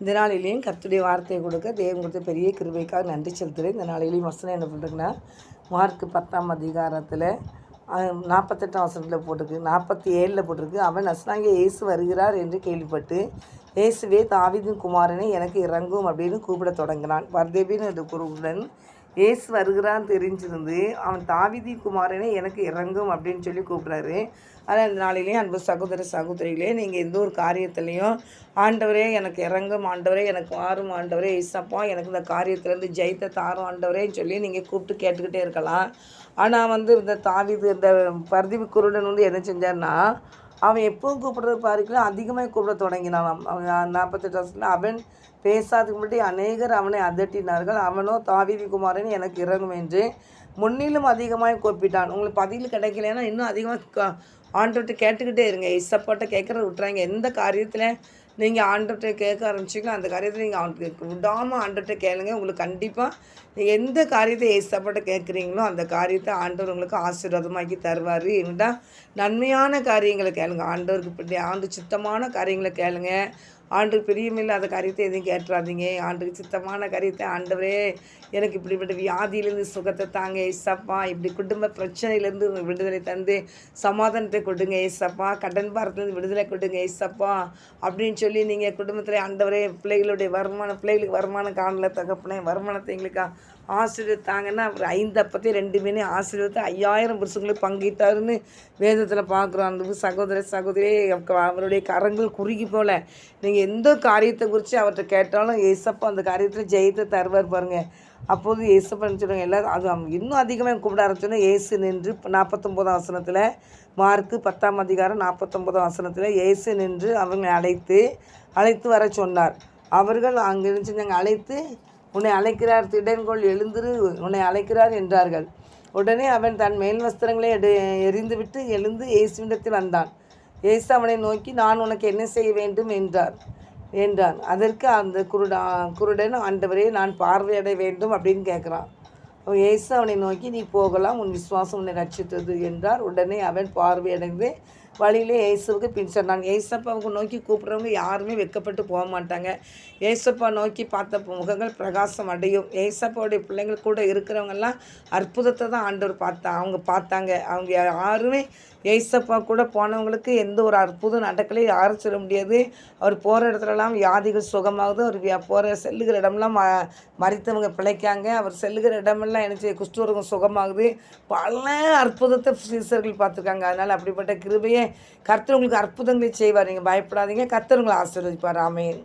இந்த நாளிலேயும் கர்த்தருடைய வார்த்தையை கொடுக்க தேவன் கொடுத்த பெரிய கிருபைக்காக நன்றி செலுத்துகிறேன். இந்த நாளிலேயும் வசனம் என்ன பண்ணுறதுன்னா, மார்க் 10ஆம் அதிகாரத்தில் 48ஆம் வசனத்தில் போட்டிருக்கு, 47 போட்டிருக்கு. அவன் நசராகிய இயேசு வருகிறார் என்று கேள்விப்பட்டு, இயேசுவே தாவீதின் குமாரனை எனக்கு இறங்கும் அப்படின்னு கூப்பிட தொடங்கினான். பர்தேபின் என்று குருவுடன் இயேசு வருகிறான்னு தெரிஞ்சிருந்து அவன் தாவீதின் குமாரனை எனக்கு இறங்கும் அப்படின்னு சொல்லி கூப்பிட்றாரு. ஆனால் இந்த நாளிலேயும் அன்பு சகோதர சகோதரிகளே, நீங்கள் எந்த ஒரு காரியத்துலேயும் ஆண்டவரே எனக்கு இறங்கும், ஆண்டவரே எனக்கு மாறும், ஆண்டவரே இசப்பா எனக்கு இந்த காரியத்துலேருந்து ஜெயித்த தாரும் ஆண்டவரேன்னு சொல்லி நீங்கள் கூப்பிட்டு கேட்டுக்கிட்டே இருக்கலாம். ஆனால் இந்த தாவீது இந்த பர்தீபு குருடன் என்ன செஞ்சார்னா, அவன் எப்பவும் கூப்பிட்றது பாருக்கலாம் அதிகமாக கூப்பிட தொடங்கினான். அவன் 48 வருஷத்தில் அவன் பேசாதுக்கு முன்னாடி அநேகர் அவனை அதட்டினார்கள். அவனோ தாவீது குமாரன் எனக்கு இறங்கும் என்று முன்னிலும் அதிகமாக கூப்பிட்டான். உங்களுக்கு பதில் கிடைக்கலன்னா இன்னும் அதிகமாக ஆண்டவர்கிட்ட கேட்டுக்கிட்டே இருங்க. இசப்பாட்ட கேட்குறத விட்டுறாங்க. எந்த காரியத்தில் நீங்கள் ஆண்டவர்கிட்ட கேட்க ஆரம்பிச்சிங்களோ அந்த காரியத்தில் நீங்கள் அவனுக்கு விடாமல் ஆண்டவர்கிட்ட கேளுங்க. உங்களுக்கு கண்டிப்பாக நீங்கள் எந்த காரியத்தை ஏசப்பாட்ட கேட்குறீங்களோ அந்த காரியத்தை ஆண்டவர் உங்களுக்கு ஆசீர்வாதமாக்கி தருவார். என்னடா நன்மையான காரியங்களை கேளுங்க. ஆண்டவருக்கு ஆண்டு சித்தமான காரியங்களை கேளுங்க. ஆண்டுக்கு பிரியமில்லாத காரியத்தை எதையும் கேட்டுறாதீங்க. ஆண்டுக்கு சித்தமான காரியத்தை ஆண்டவரே எனக்கு இப்படிப்பட்ட வியாதியிலேருந்து சுகத்தை தாங்க ஏசப்பா, இப்படி குடும்ப பிரச்சனையிலேருந்து விடுதலை தந்து சமாதானத்தை கொடுங்க ஏசப்பா, கடன் பாரத்துலேருந்து விடுதலை கொடுங்க ஏசப்பா அப்படின்னு சொல்லி நீங்கள் குடும்பத்தில் ஆண்டவரே பிள்ளைகளுக்கு வருமானம் காணல தகப்பனே, வருமானத்தை எங்களுக்கு ஆசீர்வதித்தாங்கன்னா அவர் 5 அப்பத்தை 2 மீனை ஆசீர்வதித்து 5000 புருஷங்களுக்கு பங்கிட்டாருன்னு வேதத்தில் பார்க்குறோம். அந்த சகோதர சகோதரி அவருடைய கரங்கள் குறுகி போல நீங்கள் எந்த காரியத்தை குறித்து அவர்கிட்ட கேட்டாலும் ஏசப்பா அந்த காரியத்தில் ஜெயித்து தருவார் பாருங்கள். அப்போது ஏசப்பான்னு சொல்லுவாங்க எல்லோரும். அது இன்னும் அதிகமாக கூப்பிட ஆரம்பிச்சோன்னா ஏசு நின்று 49ஆம் வசனத்தில் மார்க்கு 10ஆம் அதிகாரம் 49ஆம் வசனத்தில் ஏசு நின்று அவங்க அழைத்து வர சொன்னார். அவர்கள் அங்கே செஞ்சாங்க, அழைத்து உன்னை அழைக்கிறார், திடன்கொள் எழுந்திரு, உன்னை அழைக்கிறார் என்றார்கள். உடனே அவன் தன் மேல் வஸ்திரங்களை எறிந்துவிட்டு எழுந்து இயேசுவிடத்தில் வந்தான். இயேசு அவனை நோக்கி நான் உனக்கு என்ன செய்ய வேண்டும் என்றான். அதற்கு அந்த குருடன் ஆண்டவரே நான் பார்வையடைய வேண்டும் அப்படின்னு கேட்குறான். இயேசு அவனை நோக்கி நீ போகலாம், உன் விசுவாசம் உன்னை ரட்சித்தது என்றார். உடனே அவன் பார்வையடைந்து வழியிலே இயேசுவுக்கு பின் சொன்னான். ஏசப்பாவுக்கு நோக்கி கூப்பிட்றவங்க யாருமே வெட்கப்பட்டு போக மாட்டாங்க. ஏசப்பா நோக்கி பார்த்த முகங்கள் பிரகாசம் அடையும். ஏசப்பாவுடைய பிள்ளைங்கள் கூட இருக்கிறவங்கெல்லாம் அற்புதத்தை தான் ஆண்டவர் பார்த்தாங்க. அவங்க யாருமே ஏசப்பா கூட போனவங்களுக்கு எந்த ஒரு அற்புதம் நடக்கலையே யாரும் சொல்ல முடியாது. அவர் போகிற இடத்துலலாம் வியாதிகள் சுகமாகுது. அவர் செல்லுகிற இடம்லாம் மறித்தவங்க பிழைக்காங்க. அவர் செல்லுகிற இடமெல்லாம் என்ன குஷ்டரோகம் சுகமாகுது. பல அற்புதத்தை சீசர்கள் பார்த்துருக்காங்க. அதனால் அப்படிப்பட்ட கிருபையை கர்த்தர் உங்களுக்கு அற்புதங்களை செய்வார். நீங்கள் பயப்படாதீங்க. கர்த்தர் உங்களை ஆசீர்வதிப்பார். ஆமென்.